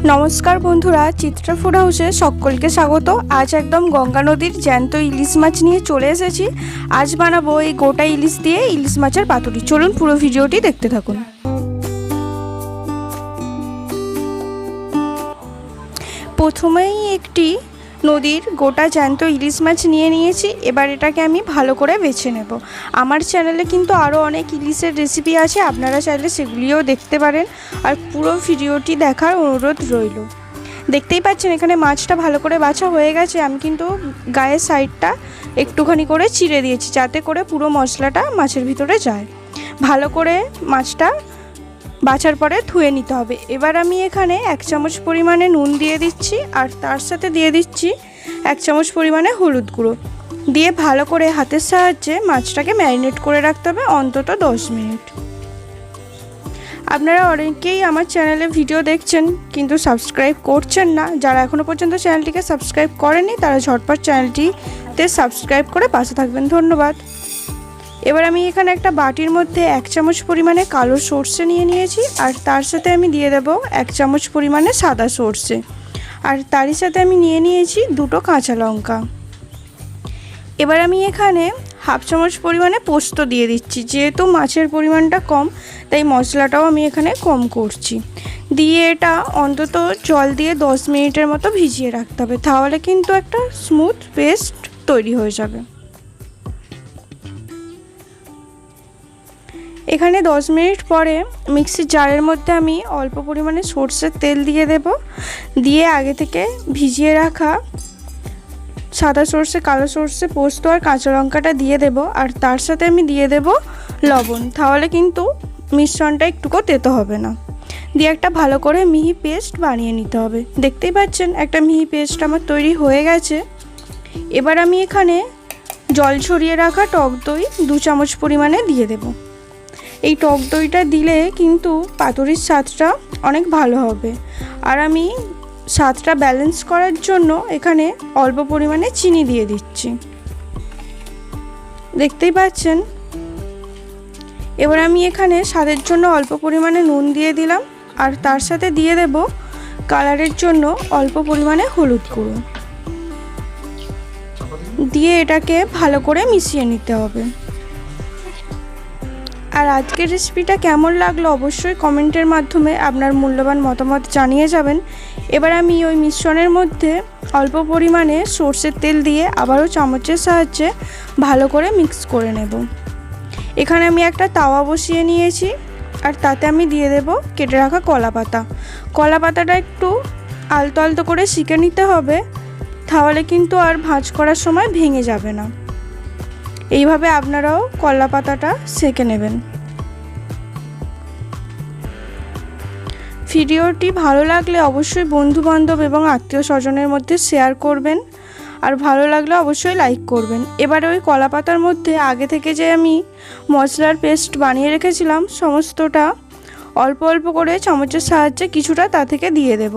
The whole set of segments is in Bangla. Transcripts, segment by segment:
নমস্কার বন্ধুরা, চিত্রা ফুড হাউসে সকলকে স্বাগত। আজ একদম গঙ্গা নদীর জ্যান্ত ইলিশ মাছ নিয়ে চলে এসেছি। আজ বানাবো এই গোটা ইলিশ দিয়ে ইলিশ মাছের পাতুরি। চলুন পুরো ভিডিওটি দেখতে থাকুন। প্রথমেই একটি নদীর গোটা জ্যান্ত ইলিশ মাছ নিয়ে নিয়েছি। এবার এটাকে আমি ভালো করে বেছে নেব। আমার চ্যানেলে কিন্তু আরও অনেক ইলিশের রেসিপি আছে, আপনারা চাইলে সেগুলিও দেখতে পারেন। আর পুরো ভিডিওটি দেখার অনুরোধ রইল। দেখতেই পাচ্ছেন এখানে মাছটা ভালো করে বাছা হয়ে গেছে। আমি কিন্তু গায়ের সাইডটা একটুখানি করে চিড়ে দিয়েছি, যাতে করে পুরো মশলাটা মাছের ভিতরে যায়। ভালো করে মাছটা বাছার পরে ধুয়ে নিতে হবে। এবার আমি এখানে 1 চামচ পরিমাণে নুন দিয়ে দিচ্ছি, আর তার সাথে দিয়ে দিচ্ছি 1 চামচ পরিমাণে হলুদ গুঁড়ো দিয়ে ভালো করে হাতের সাহায্যে মাছটাকে ম্যারিনেট করে রাখতে হবে অন্তত 10 মিনিট। আপনারা অনেকেই আমার চ্যানেলে ভিডিও দেখছেন কিন্তু সাবস্ক্রাইব করছেন না। যারা এখনও পর্যন্ত চ্যানেলটিকে সাবস্ক্রাইব করেনি তারা ঝটপট চ্যানেলটিতে সাবস্ক্রাইব করে পাশে থাকবেন। ধন্যবাদ। এবার আমি এখানে একটা বাটির মধ্যে 1 চামচ পরিমাণে কালো সর্ষে নিয়ে নিয়েছি, আর তার সাথে আমি দিয়ে দেব 1 চামচ পরিমাণে সাদা সর্ষে, আর তারই সাথে আমি নিয়ে নিয়েছি 2টো কাঁচা লঙ্কা। এবার আমি এখানে 1/2 চামচ পরিমাণে পোস্ত দিয়ে দিচ্ছি। যেহেতু মাছের পরিমাণটা কম তাই মশলাটাও আমি এখানে কম করছি। দিয়ে এটা অন্তত জল দিয়ে 10 মিনিটের মতো ভিজিয়ে রাখতে হবে, তাহলে কিন্তু একটা স্মুথ পেস্ট তৈরি হয়ে যাবে। এখানে 10 মিনিট পরে মিক্সির জারের মধ্যে আমি অল্প পরিমাণে সরষের তেল দিয়ে দেব। দিয়ে আগে থেকে ভিজিয়ে রাখা সাদা সর্ষে, কালো সর্ষে, পোস্ত আর কাঁচা লঙ্কাটা দিয়ে দেব, আর তার সাথে আমি দিয়ে দেব লবণ। তাহলে কিন্তু মিশ্রণটা একটুকু তেতো হবে না। দিয়ে একটা ভালো করে মিহি পেস্ট বানিয়ে নিতে হবে। দেখতেই পাচ্ছেন একটা মিহি পেস্ট আমার তৈরি হয়ে গেছে। এবার আমি এখানে জল ছড়িয়ে রাখা টক দই 2 চামচ পরিমাণে দিয়ে দেব। এই টক দইটা দিলে কিন্তু পাতুরির স্বাদটা অনেক ভালো হবে। আর আমি স্বাদটা ব্যালেন্স করার জন্য এখানে অল্প পরিমাণে চিনি দিয়ে দিচ্ছি। দেখতেই পাচ্ছেন। এবার আমি এখানে স্বাদের জন্য অল্প পরিমাণে নুন দিয়ে দিলাম, আর তার সাথে দিয়ে দেব কালারের জন্য অল্প পরিমাণে হলুদ গুঁড়ো দিয়ে এটাকে ভালো করে মিশিয়ে নিতে হবে। আর আজকের রেসিপিটা কেমন লাগলো অবশ্যই কমেন্টের মাধ্যমে আপনার মূল্যবান মতামত জানিয়ে যাবেন। এবার আমি ওই মিশ্রণের মধ্যে অল্প পরিমাণে সর্ষের তেল দিয়ে আবারও চামচের সাহায্যে ভালো করে মিক্স করে নেব। এখানে আমি একটা তাওয়া বসিয়ে নিয়েছি, আর তাতে আমি দিয়ে দেব কেটে রাখা কলা পাতা। কলা পাতাটা একটু আলতো আলতো করে সেঁকে নিতে হবে, তাহলে কিন্তু আর ভাঁজ করার সময় ভেঙে যাবে না। এইভাবে আপনারাও কলা পাতাটা সেঁকে নেবেন। ভিডিওটি ভালো লাগলে অবশ্যই বন্ধু বান্ধব এবং আত্মীয় স্বজনের মধ্যে শেয়ার করবেন, আর ভালো লাগলে অবশ্যই লাইক করবেন। এবারে ওই কলা পাতার মধ্যে আগে থেকে যে আমি মশলার পেস্ট বানিয়ে রেখেছিলাম সমস্তটা অল্প অল্প করে চামচের সাহায্যে কিছুটা তা থেকে দিয়ে দেব।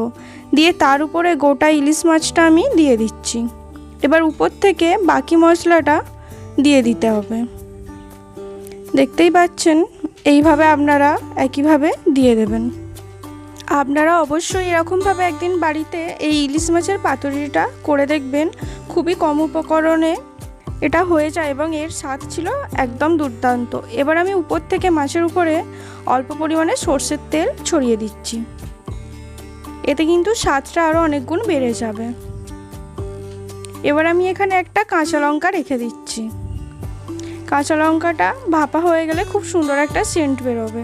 দিয়ে তার উপরে গোটা ইলিশ মাছটা আমি দিয়ে দিচ্ছি। এবার উপর থেকে বাকি মশলাটা দিয়ে দিতে হবে। দেখতেই পাচ্ছেন এইভাবে আপনারা একইভাবে দিয়ে দেবেন। আপনারা অবশ্যই এরকমভাবে একদিন বাড়িতে এই ইলিশ মাছের পাতুরিটা করে দেখবেন। খুবই কম উপকরণে এটা হয়ে যায় এবং এর স্বাদ ছিল একদম দুর্দান্ত। এবার আমি উপর থেকে মাছের উপরে অল্প পরিমাণে সর্ষের তেল ছড়িয়ে দিচ্ছি। এতে কিন্তু স্বাদটা আরও অনেক গুণ বেড়ে যাবে। এবার আমি এখানে একটা কাঁচা লঙ্কা রেখে দিচ্ছি। কাঁচা লঙ্কাটা ভাপা হয়ে গেলে খুব সুন্দর একটা সেন্ট বেরোবে।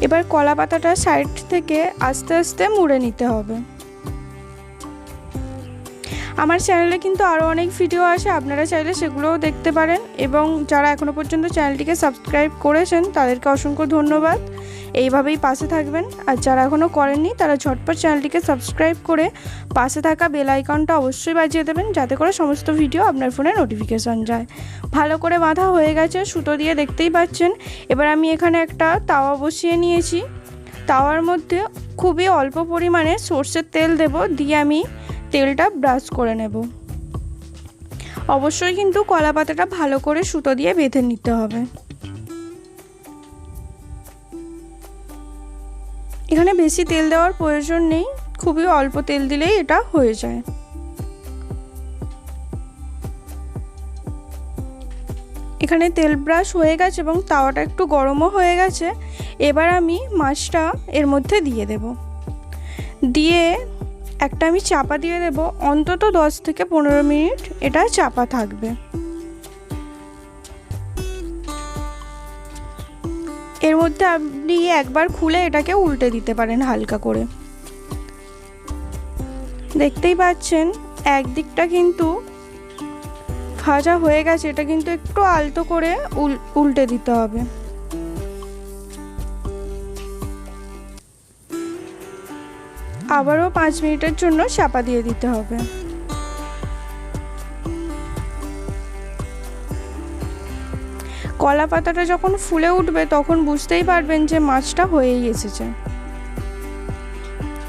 এবার কলা পাতাটা সাইড থেকে আস্তে আস্তে মুড়ে নিতে হবে। আমার চ্যানেলে কিন্তু আরও অনেক ভিডিও আছে, আপনারা চাইলে সেগুলোও দেখতে পারেন। এবং যারা এখনও পর্যন্ত চ্যানেলটিকে সাবস্ক্রাইব করেছেন তাদেরকে অসংখ্য ধন্যবাদ। এইভাবেই পাশে থাকবেন। আর যারা এখনও করেননি তারা ঝটপট চ্যানেলটিকে সাবস্ক্রাইব করে পাশে থাকা বেল আইকনটা অবশ্যই বাজিয়ে দেবেন, যাতে করে সমস্ত ভিডিও আপনার ফোনে নোটিফিকেশান যায়। ভালো করে বাঁধা হয়ে গেছে সুতো দিয়ে, দেখতেই পাচ্ছেন। এবার আমি এখানে একটা তাওয়া বসিয়ে নিয়েছি। তাওয়ার মধ্যে খুবই অল্প পরিমাণে সর্ষের তেল দেব, দিয়ে আমি তেলটা ব্রাশ করে নেব। অবশ্যই কিন্তু কলা পাতাটা ভালো করে সুতো দিয়ে বেঁধে নিতে হবে। এখানে বেশি তেল দেওয়ার প্রয়োজন নেই, খুবই অল্প তেল দিলেই এটা হয়ে যায়। এখানে তেল ব্রাশ হয়ে গেছে এবং তাওয়াটা একটু গরমও হয়ে গেছে। এবার আমি মাছটা এর মধ্যে দিয়ে দেব, দিয়ে একটা আমি চাপা দিয়ে দেব, অন্তত 10 থেকে 15 মিনিট এটা চাপা থাকবে। এর মধ্যে আপনি একবার খুলে এটাকে উল্টে দিতে পারেন হালকা করে। দেখতেই পাচ্ছেন একদিকটা কিন্তু ভাজা হয়ে গেছে, এটা কিন্তু একটু আলতো করে উল্টে দিতে হবে। আবারও 5 মিনিটের জন্য চাপা দিয়ে দিতে হবে। কলা পাতাটা যখন ফুলে উঠবে তখন বুঝতেই পারবেন যে মাছটা হয়েই এসেছে।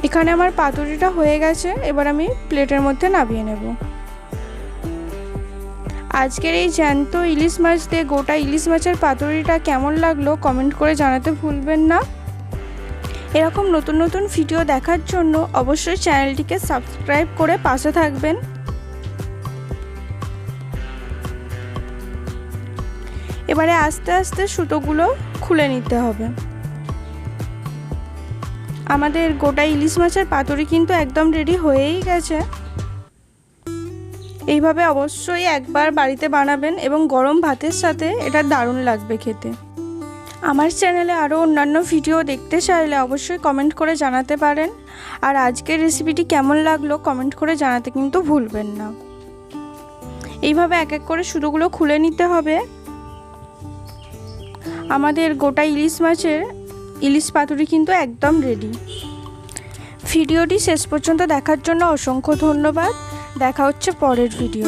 এখানে আমার পাতুরিটা হয়ে গেছে, এবার আমি প্লেটের মধ্যে নামিয়ে নেব। আজকের এই জ্যান্ত ইলিশ মাছ দিয়ে গোটা ইলিশ মাছের পাতুরিটা কেমন লাগলো কমেন্ট করে জানাতে ভুলবেন না। এরকম নতুন নতুন ভিডিও দেখার জন্য অবশ্যই চ্যানেলটিকে সাবস্ক্রাইব করে পাশে থাকবেন। এবারে আস্তে আস্তে সুতোগুলো খুলে নিতে হবে। আমাদের গোটা ইলিশ মাছের পাতুরি কিন্তু একদম রেডি হয়েই গেছে। এইভাবে অবশ্যই একবার বাড়িতে বানাবেন এবং গরম ভাতের সাথে এটা দারুণ লাগবে খেতে। আমার চ্যানেলে আরও অন্যান্য ভিডিও দেখতে চাইলে অবশ্যই কমেন্ট করে জানাতে পারেন। আর আজকের রেসিপিটি কেমন লাগলো কমেন্ট করে জানাতে কিন্তু ভুলবেন না। এইভাবে এক এক করে সুতোগুলো খুলে নিতে হবে। আমাদের গোটা ইলিশ মাছের ইলিশ পাতুরি কিন্তু একদম রেডি। ভিডিওটি শেষ পর্যন্ত দেখার জন্য অসংখ্য ধন্যবাদ। দেখা হচ্ছে পরের ভিডিও।